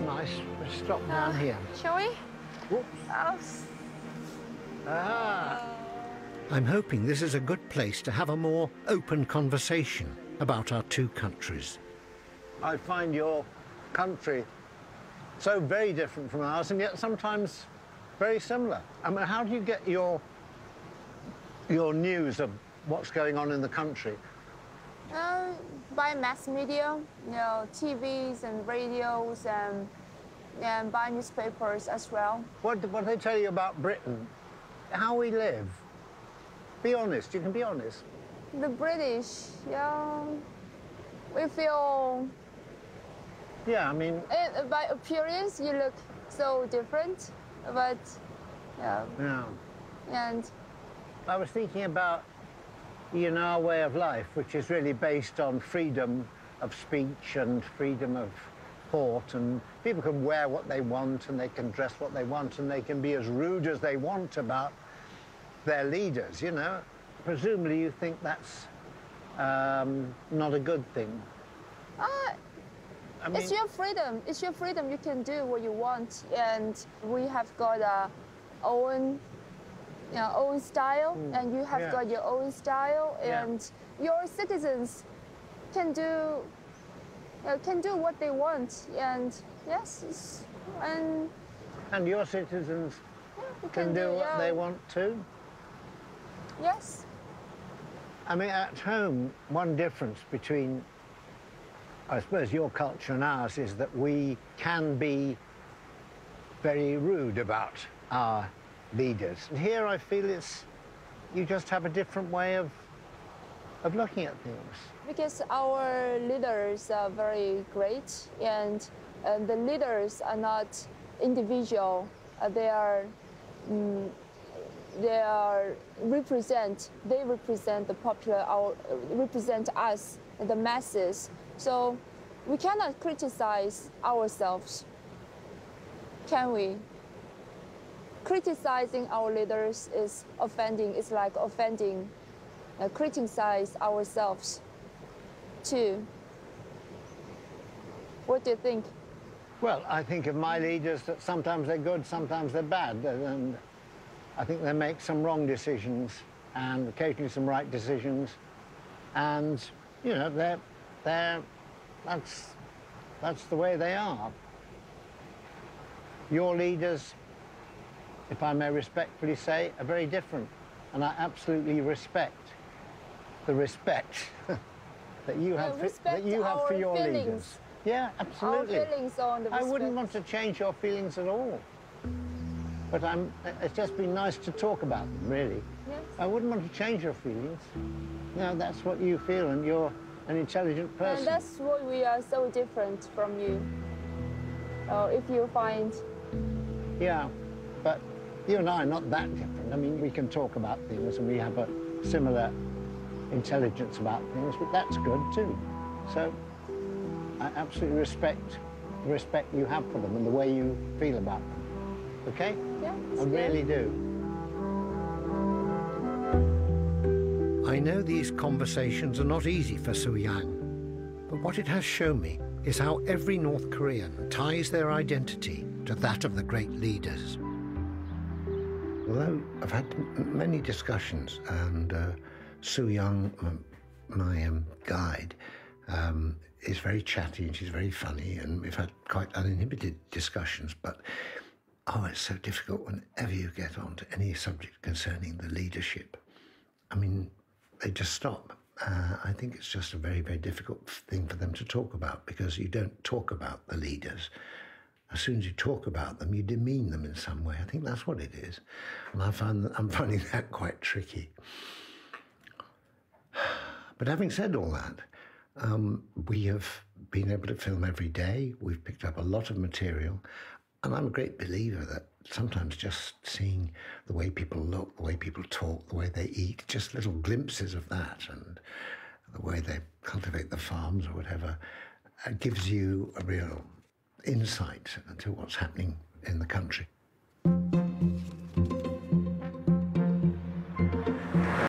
nice. Let's stop down here. Shall we? Whoops. Oh. Ah. I'm hoping this is a good place to have a more open conversation about our two countries. I find your country so very different from ours, and yet sometimes very similar. I mean, how do you get your news of what's going on in the country? By mass media, you know, TVs and radios, and by newspapers as well. What they tell you about Britain, how we live? Be honest, you can be honest. The British, yeah, we feel... Yeah, I mean... by appearance, you look so different, but, yeah. Yeah. And... I was thinking about, you know, our way of life, which is really based on freedom of speech and freedom of thought, and people can wear what they want and they can dress what they want and they can be as rude as they want about their leaders, you know. Presumably you think that's not a good thing. I mean, it's your freedom. It's your freedom. You can do what you want, and we have got our own, you know, own style, and you have got your own style, and your citizens can do what they want, and yes, and your citizens can do what they want too. Yes. I mean, at home, one difference between, I suppose, your culture and ours is that we can be very rude about our leaders. And here I feel you just have a different way of looking at things. Because our leaders are very great, and the leaders are not individual. They represent the popular, represent us, the masses. So we cannot criticize ourselves, can we? Criticizing our leaders is offending. It's like offending, criticize ourselves too. What do you think? Well, I think of my leaders that sometimes they're good, sometimes they're bad, and I think they make some wrong decisions and occasionally some right decisions, and you know that's the way they are. Your leaders, if I may respectfully say, are very different, and I absolutely respect the respect that you have for your leaders. Yeah, absolutely. Our feelings on the respect. I wouldn't want to change your feelings at all. But it's just been nice to talk about them, really. Yes. I wouldn't want to change your feelings. No, that's what you feel, and you're an intelligent person. And that's why we are so different from you. If you find... Yeah, but you and I are not that different. I mean, we can talk about things, and we have a similar intelligence about things, but that's good, too. So I absolutely respect the respect you have for them and the way you feel about them. Okay? Yeah, I really do. I know these conversations are not easy for Soo-Yang, but what it has shown me is how every North Korean ties their identity to that of the great leaders. Although I've had many discussions, and Soo-Yang, my guide, is very chatty and she's very funny, and we've had quite uninhibited discussions, but oh, it's so difficult whenever you get on to any subject concerning the leadership. I mean, they just stop. I think it's just a very, very difficult thing for them to talk about, because you don't talk about the leaders. As soon as you talk about them, you demean them in some way. I think that's what it is. And I'm finding that quite tricky. But having said all that, we have been able to film every day. We've picked up a lot of material. And I'm a great believer that sometimes just seeing the way people look, the way people talk, the way they eat, just little glimpses of that, and the way they cultivate the farms or whatever, gives you a real insight into what's happening in the country.